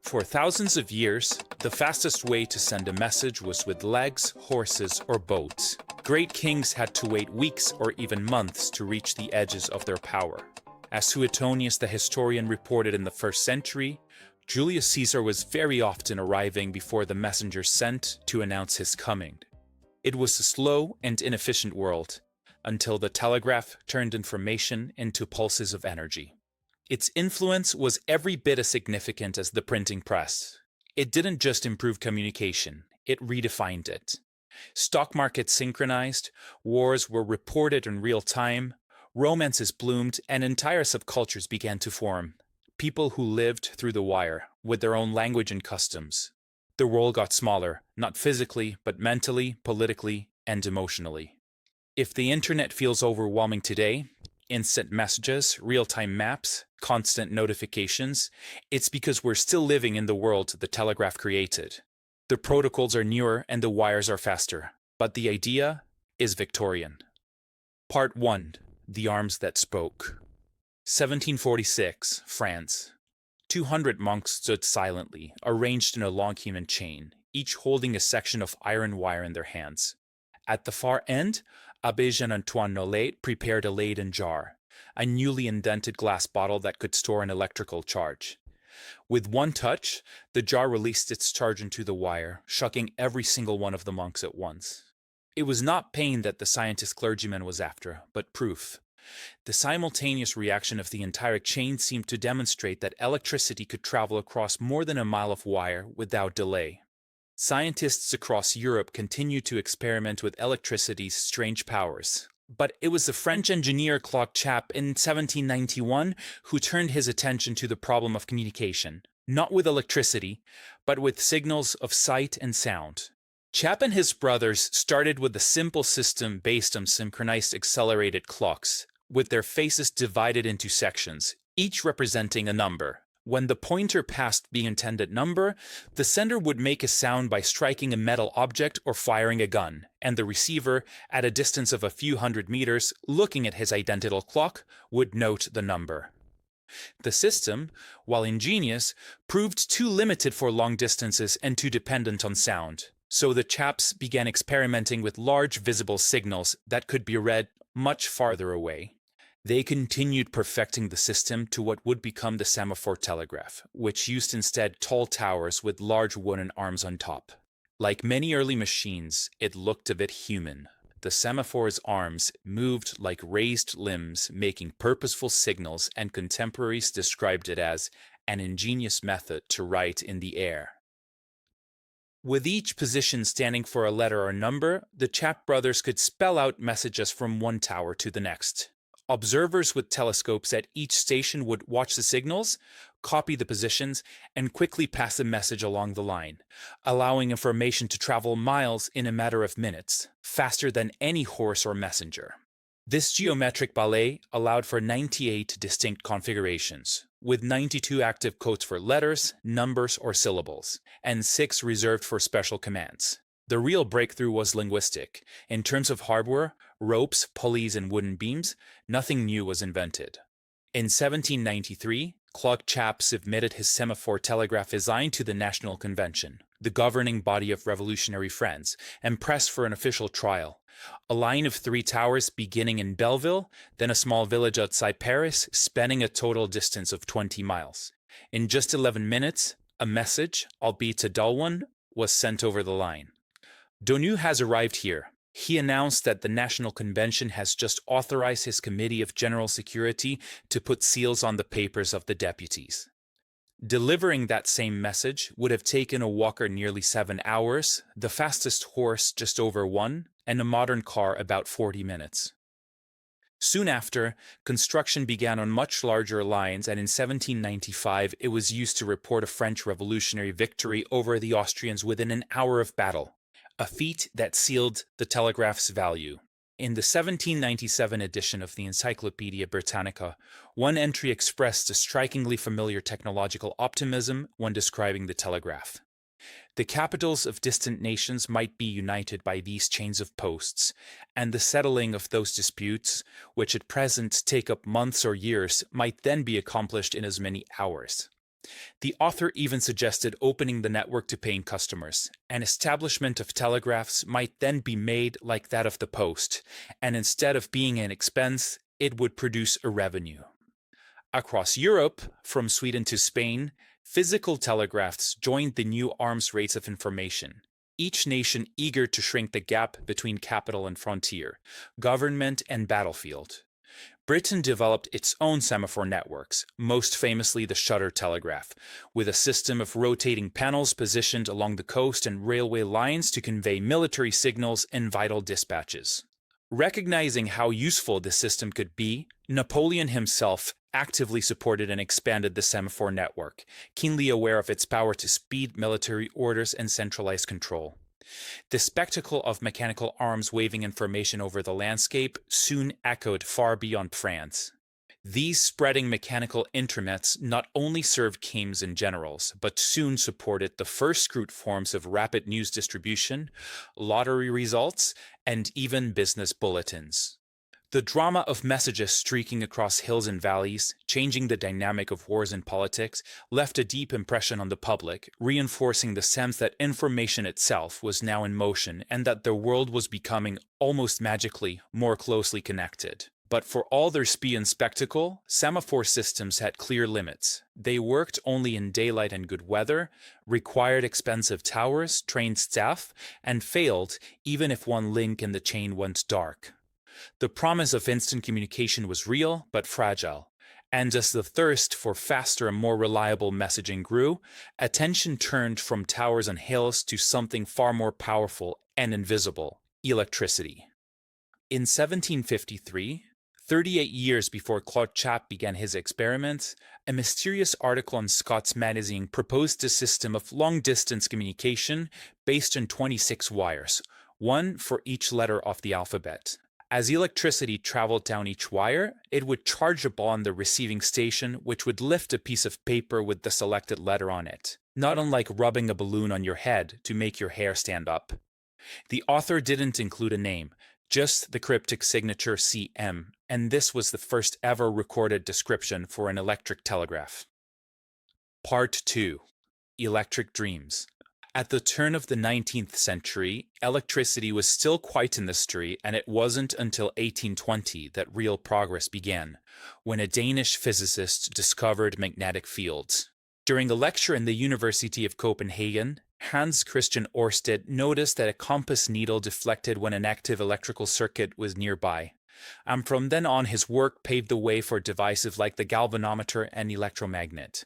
For thousands of years, the fastest way to send a message was with legs, horses, or boats. Great kings had to wait weeks or even months to reach the edges of their power. As Suetonius the historian reported in the 1st century, Julius Caesar was very often arriving before the messenger sent to announce his coming. It was a slow and inefficient world, until the telegraph turned information into pulses of energy. Its influence was every bit as significant as the printing press. It didn't just improve communication, it redefined it. Stock markets synchronized, wars were reported in real time, romances bloomed, and entire subcultures began to form. People who lived through the wire, with their own language and customs. The world got smaller, not physically, but mentally, politically, and emotionally. If the internet feels overwhelming today, instant messages, real-time maps, constant notifications, it's because we're still living in the world the telegraph created. The protocols are newer and the wires are faster, but the idea is Victorian. Part 1. The Arms That Spoke. 1746, France. 200 monks stood silently, arranged in a long human chain, each holding a section of iron wire in their hands. At the far end, Abbé Jean-Antoine Nollet prepared a Leyden jar, a newly indented glass bottle that could store an electrical charge. With one touch, the jar released its charge into the wire, shocking every single one of the monks at once. It was not pain that the scientist clergyman was after, but proof. The simultaneous reaction of the entire chain seemed to demonstrate that electricity could travel across more than a mile of wire without delay. Scientists across Europe continued to experiment with electricity's strange powers. But it was the French engineer Claude Chappe in 1791 who turned his attention to the problem of communication, not with electricity, but with signals of sight and sound. Chappe and his brothers started with a simple system based on synchronized accelerated clocks, with their faces divided into sections, each representing a number. When the pointer passed the intended number, the sender would make a sound by striking a metal object or firing a gun, and the receiver, at a distance of a few hundred meters, looking at his identical clock, would note the number. The system, while ingenious, proved too limited for long distances and too dependent on sound, so the Chappes began experimenting with large visible signals that could be read much farther away. They continued perfecting the system to what would become the semaphore telegraph, which used instead tall towers with large wooden arms on top. Like many early machines, it looked a bit human. The semaphore's arms moved like raised limbs, making purposeful signals, and contemporaries described it as an ingenious method to write in the air. With each position standing for a letter or number, the Chappe brothers could spell out messages from one tower to the next. Observers with telescopes at each station would watch the signals, copy the positions, and quickly pass the message along the line, allowing information to travel miles in a matter of minutes, faster than any horse or messenger. This geometric ballet allowed for 98 distinct configurations, with 92 active codes for letters, numbers, or syllables, and 6 reserved for special commands. The real breakthrough was linguistic. In terms of hardware, ropes, pulleys, and wooden beams, nothing new was invented. In 1793, Claude Chappe submitted his semaphore telegraph design to the National Convention, the governing body of revolutionary France, and pressed for an official trial. A line of 3 towers beginning in Belleville, then a small village outside Paris, spanning a total distance of 20 miles. In just 11 minutes, a message, albeit a dull one, was sent over the line. Donu has arrived here. He announced that the National Convention has just authorized his Committee of General Security to put seals on the papers of the deputies. Delivering that same message would have taken a walker nearly 7 hours, the fastest horse just over 1, and a modern car about 40 minutes. Soon after, construction began on much larger lines, and in 1795 it was used to report a French revolutionary victory over the Austrians within an hour of battle. A feat that sealed the telegraph's value. In the 1797 edition of the Encyclopaedia Britannica, one entry expressed a strikingly familiar technological optimism when describing the telegraph. The capitals of distant nations might be united by these chains of posts, and the settling of those disputes, which at present take up months or years, might then be accomplished in as many hours. The author even suggested opening the network to paying customers. An establishment of telegraphs might then be made like that of the post, and instead of being an expense, it would produce a revenue. Across Europe, from Sweden to Spain, physical telegraphs joined the new arms race of information, each nation eager to shrink the gap between capital and frontier, government and battlefield. Britain developed its own semaphore networks, most famously the shutter telegraph, with a system of rotating panels positioned along the coast and railway lines to convey military signals and vital dispatches. Recognizing how useful this system could be, Napoleon himself actively supported and expanded the semaphore network, keenly aware of its power to speed military orders and centralize control. The spectacle of mechanical arms waving information over the landscape soon echoed far beyond France. These spreading mechanical internets not only served kings and generals, but soon supported the first crude forms of rapid news distribution, lottery results, and even business bulletins. The drama of messages streaking across hills and valleys, changing the dynamic of wars and politics, left a deep impression on the public, reinforcing the sense that information itself was now in motion and that the world was becoming, almost magically, more closely connected. But for all their speed and spectacle, semaphore systems had clear limits. They worked only in daylight and good weather, required expensive towers, trained staff, and failed even if one link in the chain went dark. The promise of instant communication was real, but fragile, and as the thirst for faster and more reliable messaging grew, attention turned from towers and hills to something far more powerful and invisible: electricity. In 1753, 38 years before Claude Chappe began his experiments, a mysterious article in Scott's magazine proposed a system of long-distance communication based on 26 wires, one for each letter of the alphabet. As electricity traveled down each wire, it would charge upon the receiving station, which would lift a piece of paper with the selected letter on it, not unlike rubbing a balloon on your head to make your hair stand up. The author didn't include a name, just the cryptic signature CM, and this was the first ever recorded description for an electric telegraph. Part 2. Electric Dreams. At the turn of the 19th century, electricity was still quite a mystery, and it wasn't until 1820 that real progress began, when a Danish physicist discovered magnetic fields. During a lecture in the University of Copenhagen, Hans Christian Ørsted noticed that a compass needle deflected when an active electrical circuit was nearby. And from then on, his work paved the way for devices like the galvanometer and electromagnet.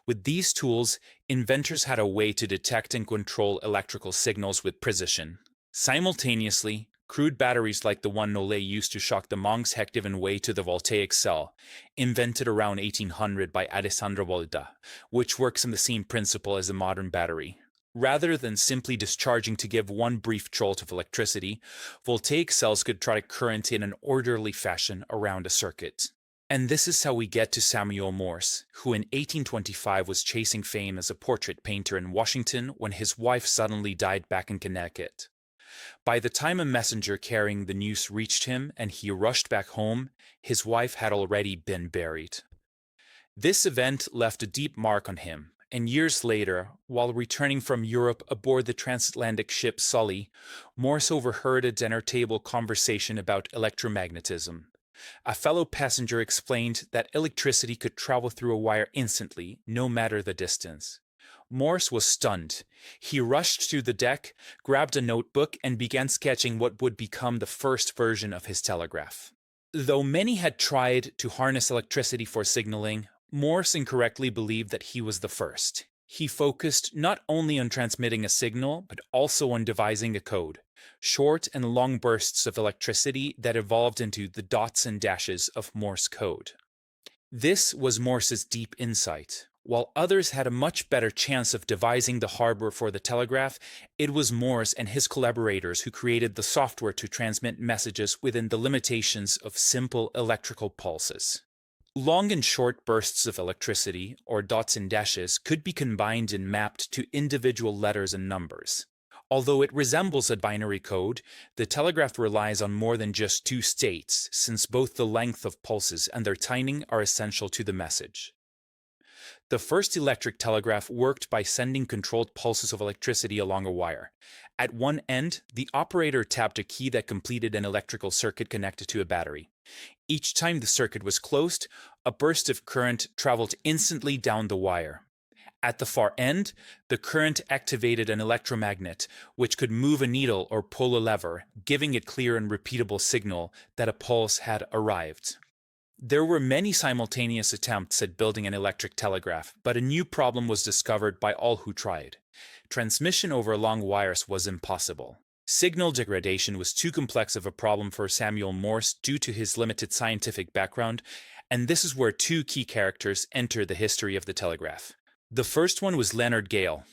With these tools, inventors had a way to detect and control electrical signals with precision. Simultaneously, crude batteries like the one Nollet used to shock the monks had given way to the voltaic cell, invented around 1800 by Alessandro Volta, which works on the same principle as a modern battery. Rather than simply discharging to give one brief jolt of electricity, voltaic cells could draw current in an orderly fashion around a circuit. And this is how we get to Samuel Morse, who in 1825 was chasing fame as a portrait painter in Washington when his wife suddenly died back in Connecticut. By the time a messenger carrying the news reached him and he rushed back home, his wife had already been buried. This event left a deep mark on him, and years later, while returning from Europe aboard the transatlantic ship Sully, Morse overheard a dinner table conversation about electromagnetism. A fellow passenger explained that electricity could travel through a wire instantly, no matter the distance. Morse was stunned. He rushed to the deck, grabbed a notebook, and began sketching what would become the first version of his telegraph. Though many had tried to harness electricity for signaling, Morse incorrectly believed that he was the first. He focused not only on transmitting a signal, but also on devising a code, short and long bursts of electricity that evolved into the dots and dashes of Morse code. This was Morse's deep insight. While others had a much better chance of devising the hardware for the telegraph, it was Morse and his collaborators who created the software to transmit messages within the limitations of simple electrical pulses. Long and short bursts of electricity, or dots and dashes, could be combined and mapped to individual letters and numbers. Although it resembles a binary code, the telegraph relies on more than just two states, since both the length of pulses and their timing are essential to the message. The first electric telegraph worked by sending controlled pulses of electricity along a wire. At one end, the operator tapped a key that completed an electrical circuit connected to a battery. Each time the circuit was closed, a burst of current traveled instantly down the wire. At the far end, the current activated an electromagnet, which could move a needle or pull a lever, giving a clear and repeatable signal that a pulse had arrived. There were many simultaneous attempts at building an electric telegraph, but a new problem was discovered by all who tried. Transmission over long wires was impossible. Signal degradation was too complex of a problem for Samuel Morse due to his limited scientific background, and this is where two key characters enter the history of the telegraph. The first one was Leonard Gale,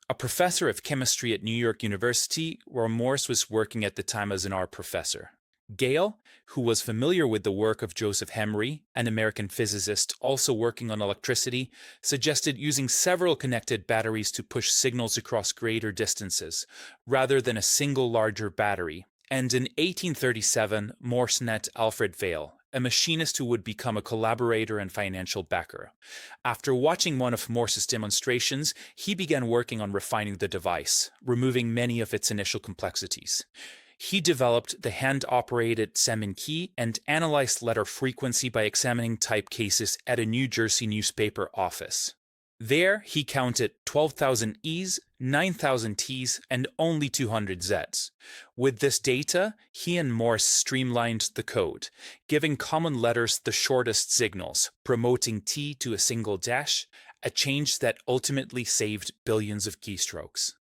a professor of chemistry at New York University, where Morse was working at the time as an art professor. Gale, who was familiar with the work of Joseph Henry, an American physicist also working on electricity, suggested using several connected batteries to push signals across greater distances, rather than a single larger battery. And in 1837, Morse met Alfred Vail, a machinist who would become a collaborator and financial backer. After watching one of Morse's demonstrations, he began working on refining the device, removing many of its initial complexities. He developed the hand-operated Semin key and analyzed letter frequency by examining type cases at a New Jersey newspaper office. There, he counted 12,000 E's, 9,000 T's, and only 200 Z's. With this data, he and Morse streamlined the code, giving common letters the shortest signals, promoting T to a single dash, a change that ultimately saved billions of keystrokes.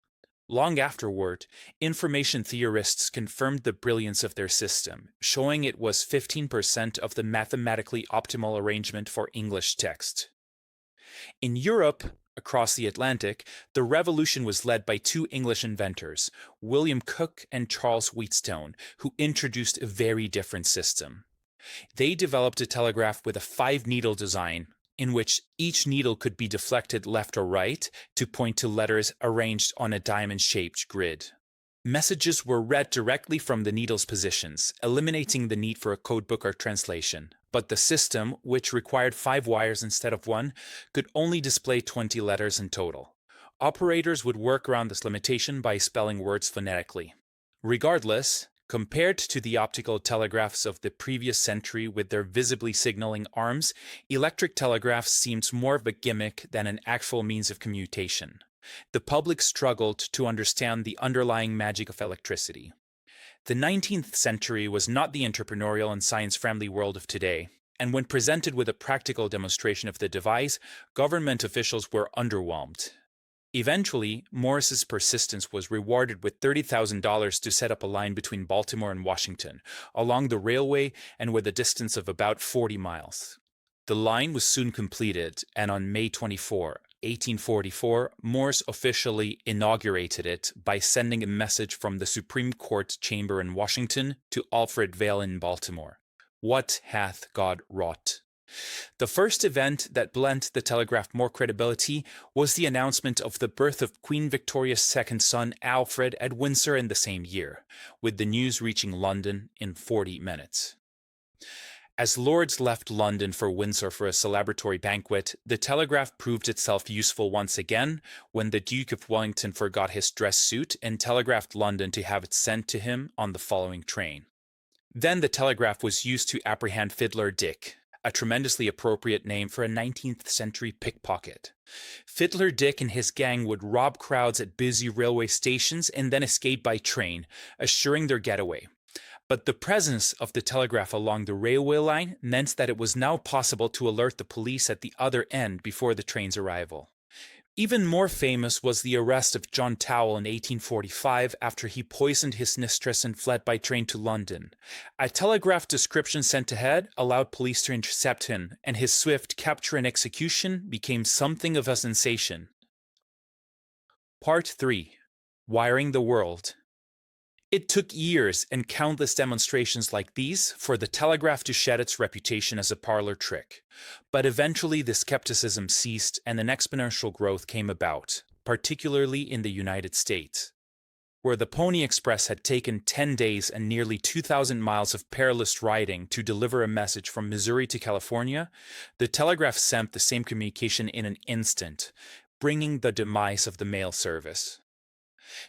Long afterward, information theorists confirmed the brilliance of their system, showing it was 15% of the mathematically optimal arrangement for English text. In Europe, across the Atlantic, the revolution was led by two English inventors, William Cooke and Charles Wheatstone, who introduced a very different system. They developed a telegraph with a 5-needle design, in which each needle could be deflected left or right to point to letters arranged on a diamond-shaped grid. Messages were read directly from the needle's positions, eliminating the need for a codebook or translation. But the system, which required 5 wires instead of 1, could only display 20 letters in total. Operators would work around this limitation by spelling words phonetically. Regardless, compared to the optical telegraphs of the previous century with their visibly signaling arms, electric telegraphs seemed more of a gimmick than an actual means of commutation. The public struggled to understand the underlying magic of electricity. The 19th century was not the entrepreneurial and science-friendly world of today, and when presented with a practical demonstration of the device, government officials were underwhelmed. Eventually, Morse's persistence was rewarded with $30,000 to set up a line between Baltimore and Washington, along the railway and with a distance of about 40 miles. The line was soon completed, and on May 24, 1844, Morse officially inaugurated it by sending a message from the Supreme Court chamber in Washington to Alfred Vail in Baltimore. What hath God wrought? The first event that lent the telegraph more credibility was the announcement of the birth of Queen Victoria's second son, Alfred, at Windsor in the same year, with the news reaching London in 40 minutes. As lords left London for Windsor for a celebratory banquet, the telegraph proved itself useful once again when the Duke of Wellington forgot his dress suit and telegraphed London to have it sent to him on the following train. Then the telegraph was used to apprehend Fiddler Dick, a tremendously appropriate name for a 19th century pickpocket. Fiddler Dick and his gang would rob crowds at busy railway stations and then escape by train, assuring their getaway. But the presence of the telegraph along the railway line meant that it was now possible to alert the police at the other end before the train's arrival. Even more famous was the arrest of John Towell in 1845 after he poisoned his mistress and fled by train to London. A telegraph description sent ahead allowed police to intercept him, and his swift capture and execution became something of a sensation. Part 3. Wiring the World. It took years and countless demonstrations like these for the telegraph to shed its reputation as a parlor trick. But eventually the skepticism ceased and an exponential growth came about, particularly in the United States. Where the Pony Express had taken 10 days and nearly 2,000 miles of perilous riding to deliver a message from Missouri to California, the telegraph sent the same communication in an instant, bringing the demise of the mail service.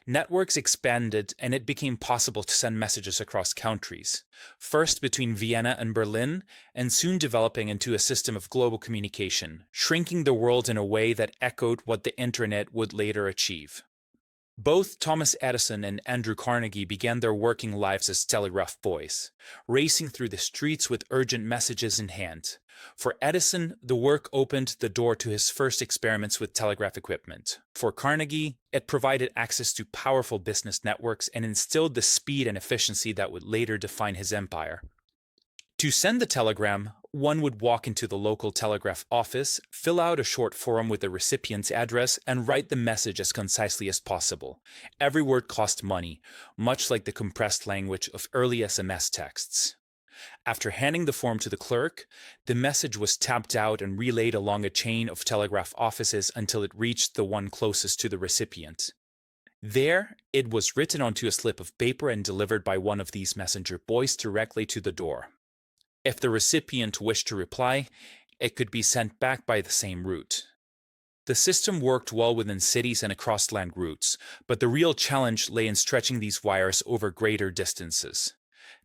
Networks expanded and it became possible to send messages across countries, first between Vienna and Berlin, and soon developing into a system of global communication, shrinking the world in a way that echoed what the internet would later achieve. Both Thomas Edison and Andrew Carnegie began their working lives as telegraph boys, racing through the streets with urgent messages in hand. For Edison, the work opened the door to his first experiments with telegraph equipment. For Carnegie, it provided access to powerful business networks and instilled the speed and efficiency that would later define his empire. To send the telegram, one would walk into the local telegraph office, fill out a short form with the recipient's address, and write the message as concisely as possible. Every word cost money, much like the compressed language of early SMS texts. After handing the form to the clerk, the message was tapped out and relayed along a chain of telegraph offices until it reached the one closest to the recipient. There, it was written onto a slip of paper and delivered by one of these messenger boys directly to the door. If the recipient wished to reply, it could be sent back by the same route. The system worked well within cities and across land routes, but the real challenge lay in stretching these wires over greater distances.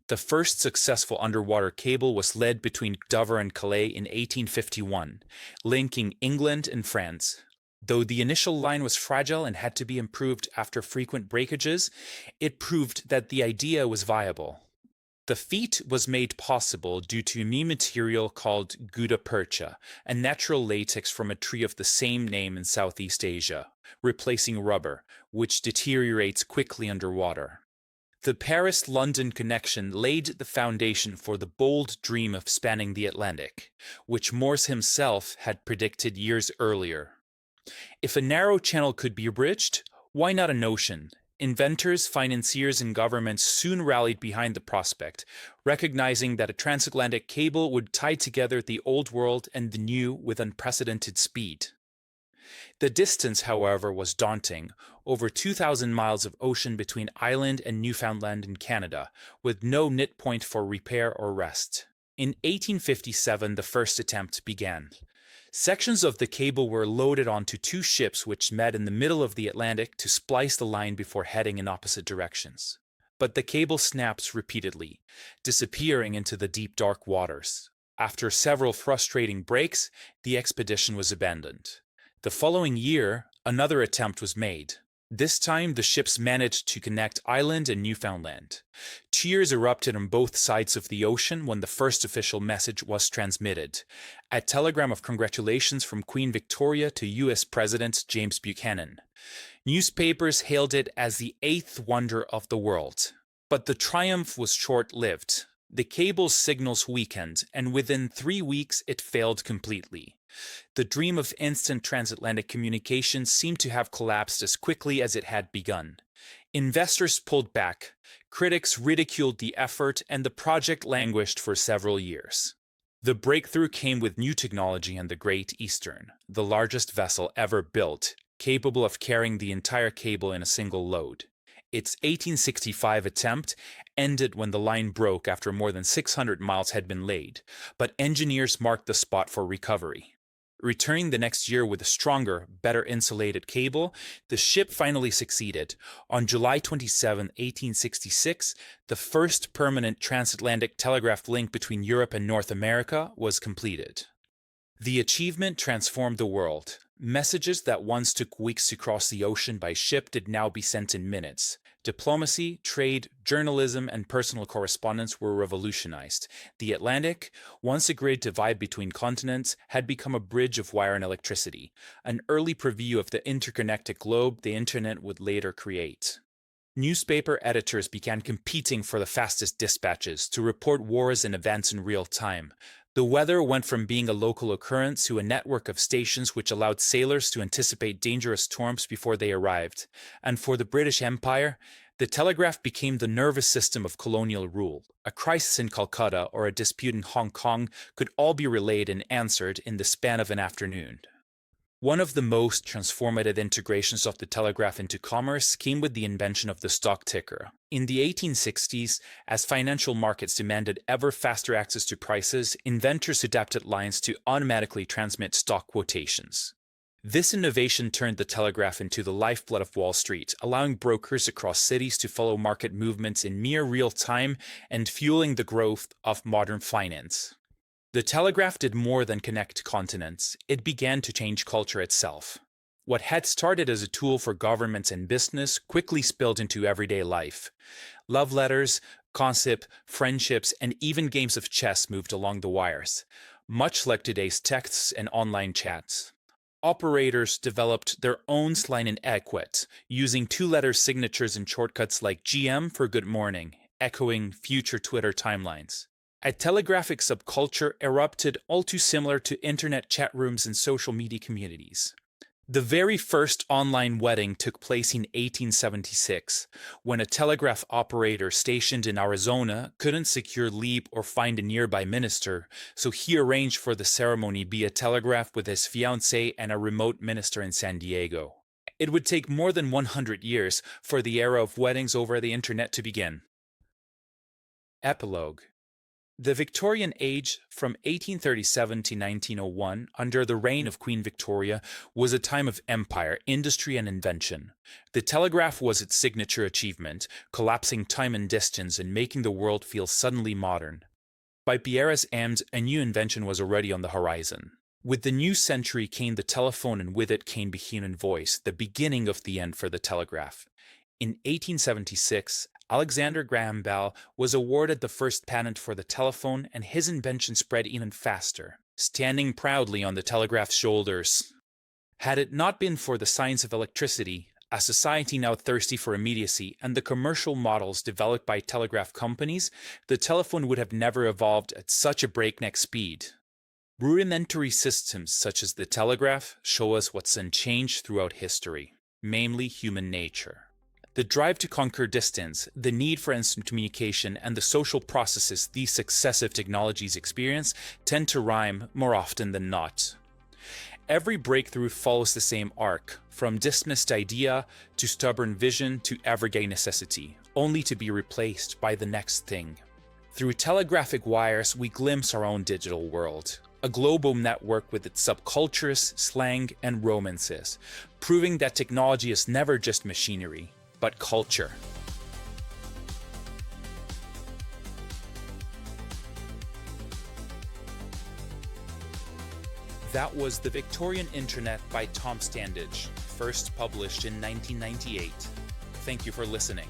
The first successful underwater cable was laid between Dover and Calais in 1851, linking England and France. Though the initial line was fragile and had to be improved after frequent breakages, it proved that the idea was viable. The feat was made possible due to a new material called gutta percha, a natural latex from a tree of the same name in Southeast Asia, replacing rubber, which deteriorates quickly underwater. The Paris-London connection laid the foundation for the bold dream of spanning the Atlantic, which Morse himself had predicted years earlier. If a narrow channel could be bridged, why not an ocean? Inventors, financiers, and governments soon rallied behind the prospect, recognizing that a transatlantic cable would tie together the old world and the new with unprecedented speed. The distance, however, was daunting, over 2,000 miles of ocean between Ireland and Newfoundland in Canada, with no knit point for repair or rest. In 1857, the first attempt began. Sections of the cable were loaded onto two ships which met in the middle of the Atlantic to splice the line before heading in opposite directions. But the cable snaps repeatedly, disappearing into the deep dark waters. After several frustrating breaks, the expedition was abandoned. The following year, another attempt was made. This time, the ships managed to connect Ireland and Newfoundland. Cheers erupted on both sides of the ocean when the first official message was transmitted, a telegram of congratulations from Queen Victoria to U.S. President James Buchanan. Newspapers hailed it as the eighth wonder of the world. But the triumph was short-lived. The cable's signals weakened, and within 3 weeks it failed completely. The dream of instant transatlantic communication seemed to have collapsed as quickly as it had begun. Investors pulled back, critics ridiculed the effort, and the project languished for several years. The breakthrough came with new technology and the Great Eastern, the largest vessel ever built, capable of carrying the entire cable in a single load. Its 1865 attempt ended when the line broke after more than 600 miles had been laid, but engineers marked the spot for recovery. Returning the next year with a stronger, better insulated cable, the ship finally succeeded. On July 27, 1866, the first permanent transatlantic telegraph link between Europe and North America was completed. The achievement transformed the world. Messages that once took weeks to cross the ocean by ship did now be sent in minutes. Diplomacy, trade, journalism, and personal correspondence were revolutionized. The Atlantic, once a great divide between continents, had become a bridge of wire and electricity, an early preview of the interconnected globe the internet would later create. Newspaper editors began competing for the fastest dispatches to report wars and events in real time. The weather went from being a local occurrence to a network of stations which allowed sailors to anticipate dangerous storms before they arrived. And for the British Empire, the telegraph became the nervous system of colonial rule. A crisis in Calcutta or a dispute in Hong Kong could all be relayed and answered in the span of an afternoon. One of the most transformative integrations of the telegraph into commerce came with the invention of the stock ticker. In the 1860s, as financial markets demanded ever faster access to prices, inventors adapted lines to automatically transmit stock quotations. This innovation turned the telegraph into the lifeblood of Wall Street, allowing brokers across cities to follow market movements in near real time and fueling the growth of modern finance. The telegraph did more than connect continents. It began to change culture itself. What had started as a tool for governments and business quickly spilled into everyday life. Love letters, gossip, friendships, and even games of chess moved along the wires, much like today's texts and online chats. Operators developed their own slang and etiquette, using two-letter signatures and shortcuts like GM for good morning, echoing future Twitter timelines. A telegraphic subculture erupted all too similar to internet chat rooms and social media communities. The very first online wedding took place in 1876, when a telegraph operator stationed in Arizona couldn't secure leave or find a nearby minister, so he arranged for the ceremony via telegraph with his fiancée and a remote minister in San Diego. It would take more than 100 years for the era of weddings over the internet to begin. Epilogue. The Victorian age, from 1837 to 1901, under the reign of Queen Victoria, was a time of empire, industry, and invention. The telegraph was its signature achievement, collapsing time and distance and making the world feel suddenly modern. By Pierre's end, a new invention was already on the horizon. With the new century came the telephone, and with it came the human voice, the beginning of the end for the telegraph. In 1876, Alexander Graham Bell was awarded the first patent for the telephone, and his invention spread even faster, standing proudly on the telegraph's shoulders. Had it not been for the science of electricity, a society now thirsty for immediacy, and the commercial models developed by telegraph companies, the telephone would have never evolved at such a breakneck speed. Rudimentary systems such as the telegraph show us what's unchanged throughout history, namely human nature. The drive to conquer distance, the need for instant communication, and the social processes these successive technologies experience tend to rhyme more often than not. Every breakthrough follows the same arc, from dismissed idea to stubborn vision to everyday necessity, only to be replaced by the next thing. Through telegraphic wires, we glimpse our own digital world, a global network with its subcultures, slang, and romances, proving that technology is never just machinery, but culture. That was The Victorian Internet by Tom Standage, first published in 1998. Thank you for listening.